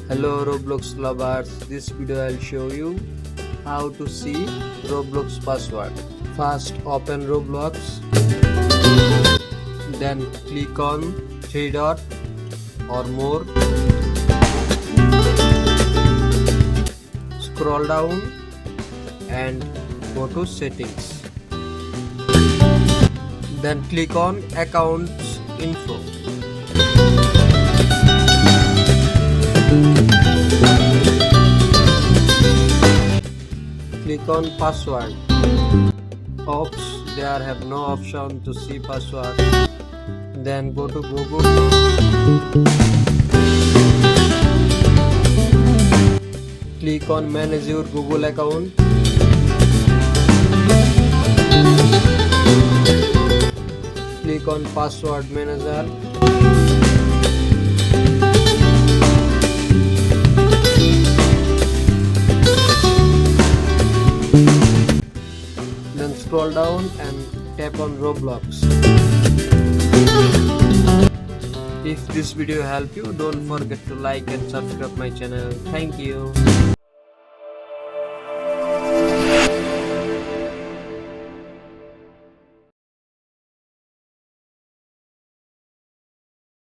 Hello Roblox lovers, this video I'll show you how to see Roblox password. First open Roblox, then click on three dot or more, scroll down and go to settings, then click on accounts info. Click on password. Oops, there have no option to see password. Then go to Google. Click on manage your Google account. Click on password manager. Then scroll down and tap on Roblox. If this video helped you, don't forget to like and subscribe my channel. Thank you.